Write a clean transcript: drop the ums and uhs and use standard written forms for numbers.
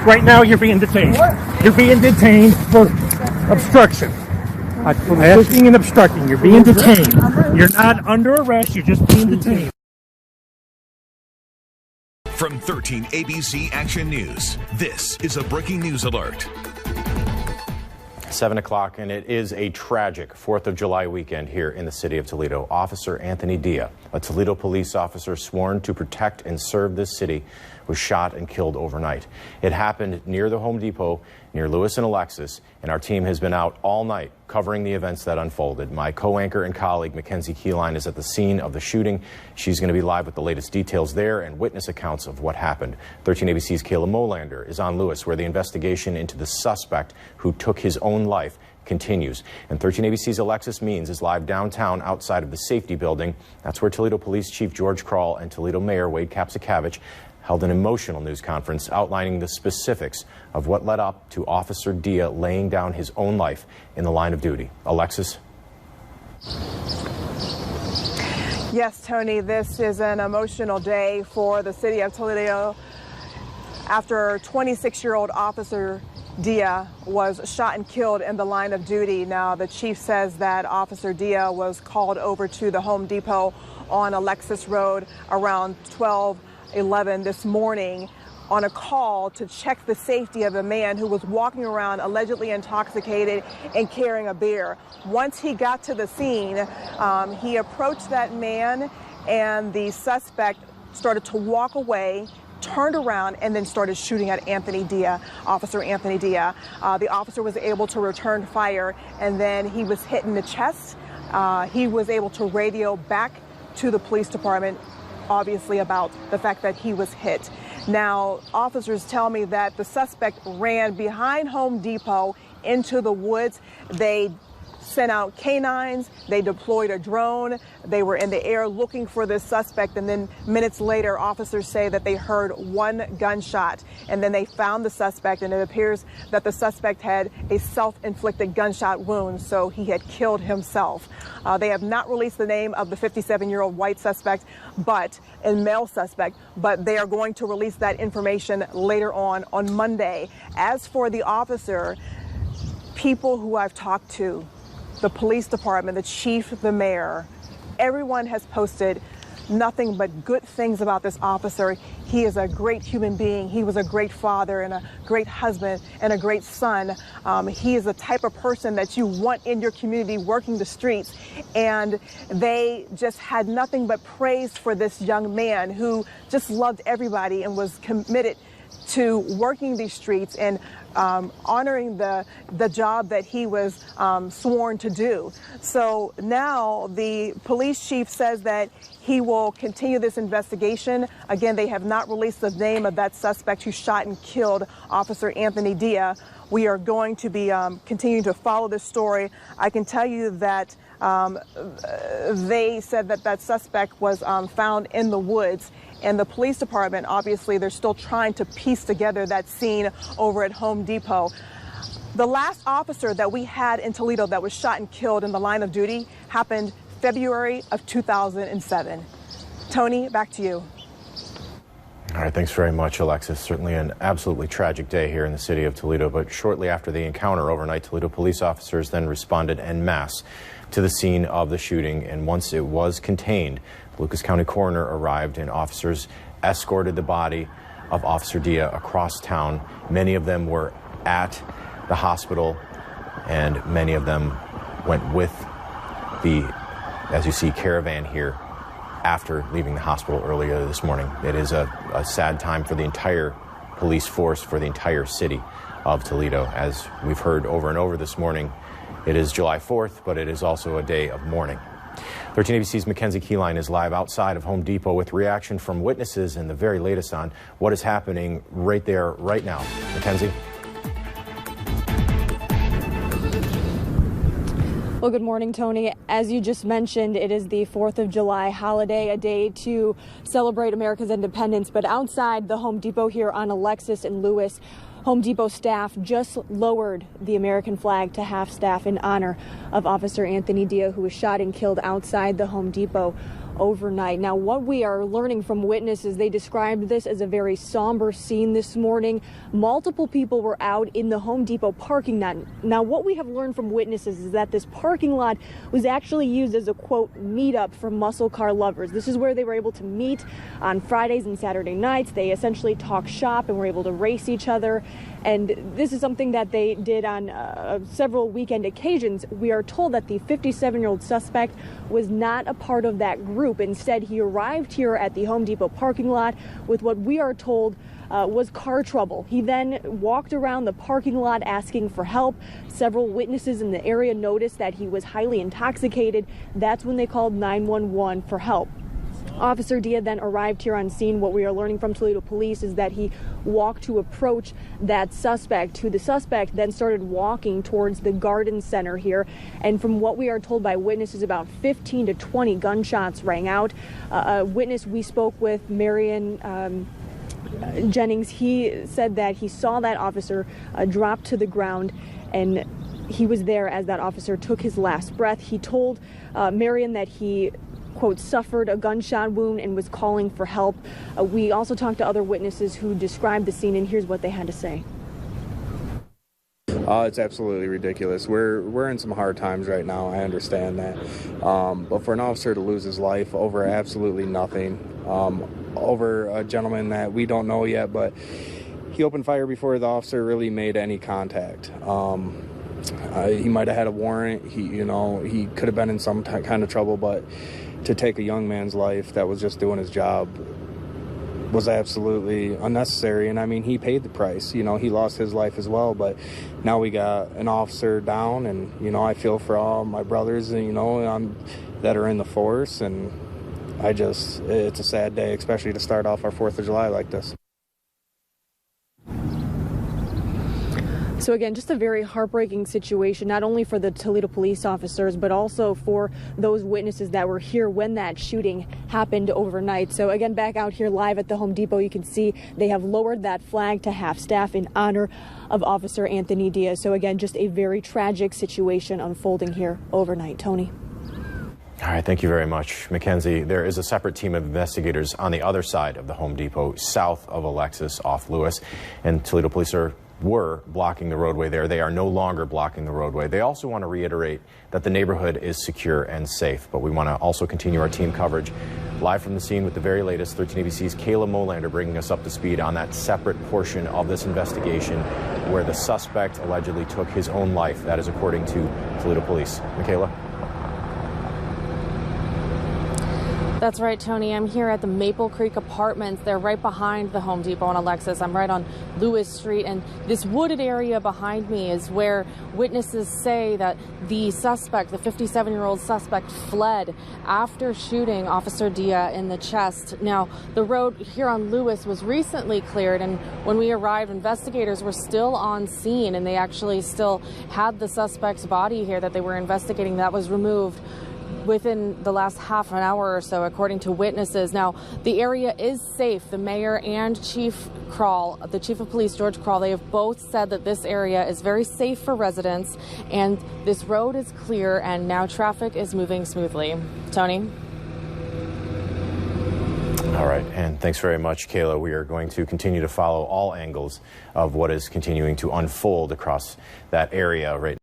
Right now, you're being detained. You're being detained for obstruction. Assisting and obstructing. You're being detained. You're not under arrest. You're just being detained. From 13 ABC Action News, this is a breaking news alert. 7 o'clock, and it is a tragic 4th of July weekend here in the city of Toledo. Officer Anthony Dia, a Toledo police officer sworn to protect and serve this city, was shot and killed overnight. It happened near the Home Depot, near Lewis and Alexis, and our team has been out all night covering the events that unfolded. My co-anchor and colleague, Mackenzie Keyline, is at the scene of the shooting. She's going to be live with the latest details there and witness accounts of what happened. 13 ABC's Kayla Molander is on Lewis, where the investigation into the suspect who took his own life continues. And 13 ABC's Alexis Means is live downtown outside of the safety building. That's where Toledo Police Chief George Krall and Toledo Mayor Wade Kapsakavich held an emotional news conference outlining the specifics of what led up to Officer Dia laying down his own life in the line of duty. Alexis? Yes, Tony, this is an emotional day for the city of Toledo after 26-year-old Officer Dia was shot and killed in the line of duty. Now, the chief says that Officer Dia was called over to the Home Depot on Alexis Road around 12:11 this morning on a call to check the safety of a man who was walking around allegedly intoxicated and carrying a beer. Once he got to the scene, he approached that man, and the suspect started to walk away, turned around, and then started shooting at Anthony Dia, Officer Anthony Dia. The officer was able to return fire, and then he was hit in the chest. He was able to radio back to the police department, obviously, about the fact that he was hit. Now, officers tell me that the suspect ran behind Home Depot into the woods. They sent out canines, they deployed a drone, they were in the air looking for this suspect, and then minutes later, officers say that they heard one gunshot, and then they found the suspect, and it appears that the suspect had a self-inflicted gunshot wound, so he had killed himself. They have not released the name of the 57-year-old white suspect, and male suspect, but they are going to release that information later on Monday. As for the officer, people who I've talked to, the police department, the chief, the mayor, everyone has posted nothing but good things about this officer. He is a great human being. He was a great father and a great husband and a great son. He is the type of person that you want in your community working the streets. And they just had nothing but praise for this young man who just loved everybody and was committed to working these streets and honoring the job that he was sworn to do. So now the police chief says that he will continue this investigation. Again, they have not released the name of that suspect who shot and killed Officer Anthony Dia. We are going to be continuing to follow this story. I can tell you that they said that that suspect was found in the woods. And the police department, obviously, they're still trying to piece together that scene over at Home Depot. The last officer that we had in Toledo that was shot and killed in the line of duty happened February of 2007. Tony, back to you. All right, thanks very much, Alexis. Certainly an absolutely tragic day here in the city of Toledo, but shortly after the encounter overnight, Toledo police officers then responded en masse to the scene of the shooting, and once it was contained, Lucas County coroner arrived and officers escorted the body of Officer Dia across town. Many of them were at the hospital, and many of them went with the, as you see, caravan here after leaving the hospital earlier this morning. It is a sad time for the entire police force, for the entire city of Toledo. As we've heard over and over this morning, it is July 4th, but it is also a day of mourning. 13 ABC's Mackenzie Keyline is live outside of Home Depot with reaction from witnesses and the very latest on what is happening right there, right now. Mackenzie? Well, good morning, Tony. As you just mentioned, it is the 4th of July holiday, a day to celebrate America's independence. But outside the Home Depot here on Alexis and Lewis, Home Depot staff just lowered the American flag to half-staff in honor of Officer Anthony Dia, who was shot and killed outside the Home Depot overnight. Now, what we are learning from witnesses, they described this as a very somber scene this morning. Multiple people were out in the Home Depot parking lot. Now, what we have learned from witnesses is that this parking lot was actually used as a, quote, meetup for muscle car lovers. This is where they were able to meet on Fridays and Saturday nights. They essentially talk shop and were able to race each other. And this is something that they did on several weekend occasions. We are told that the 57-year-old suspect was not a part of that group. Instead, he arrived here at the Home Depot parking lot with what we are told was car trouble. He then walked around the parking lot asking for help. Several witnesses in the area noticed that he was highly intoxicated. That's when they called 911 for help. Officer Dia then arrived here on scene. What we are learning from Toledo police is that he walked to approach that suspect, who the suspect then started walking towards the garden center here. And from what we are told by witnesses, about 15 to 20 gunshots rang out. A witness we spoke with, Marion Jennings, he said that he saw that officer drop to the ground, and he was there as that officer took his last breath. He told Marion that he, quote, suffered a gunshot wound and was calling for help. We also talked to other witnesses who described the scene, and here's what they had to say. It's absolutely ridiculous. We're in some hard times right now. I understand that. But for an officer to lose his life over absolutely nothing, over a gentleman that we don't know yet, but he opened fire before the officer really made any contact. He might have had a warrant. He could have been in some kind of trouble, but to take a young man's life that was just doing his job was absolutely unnecessary. And I mean, he paid the price. He lost his life as well, but now we got an officer down, and I feel for all my brothers and that are in the force, and it's a sad day, especially to start off our 4th of July like this. So again, just a very heartbreaking situation, not only for the Toledo police officers, but also for those witnesses that were here when that shooting happened overnight. So again, back out here live at the Home Depot, you can see they have lowered that flag to half-staff in honor of Officer Anthony Diaz. So again, just a very tragic situation unfolding here overnight. Tony. All right, thank you very much, Mackenzie. There is a separate team of investigators on the other side of the Home Depot, south of Alexis, off Lewis, and Toledo police were blocking the roadway there. They are no longer blocking the roadway. They also want to reiterate that the neighborhood is secure and safe, but we want to also continue our team coverage live from the scene with the very latest. 13 ABC's Kayla Molander bringing us up to speed on that separate portion of this investigation where the suspect allegedly took his own life. That is according to Toledo police. Michaela? That's right, Tony. I'm here at the Maple Creek Apartments. They're right behind the Home Depot on Alexis. I'm right on Lewis Street, and this wooded area behind me is where witnesses say that the suspect, the 57-year-old suspect, fled after shooting Officer Dia in the chest. Now, the road here on Lewis was recently cleared, and when we arrived, investigators were still on scene, and they actually still had the suspect's body here that they were investigating. That was removed within the last half an hour or so, according to witnesses. Now, the area is safe. The mayor and Chief Krall, the chief of police, George Krall, they have both said that this area is very safe for residents, and this road is clear, and now traffic is moving smoothly. Tony? All right, and thanks very much, Kayla. We are going to continue to follow all angles of what is continuing to unfold across that area right now.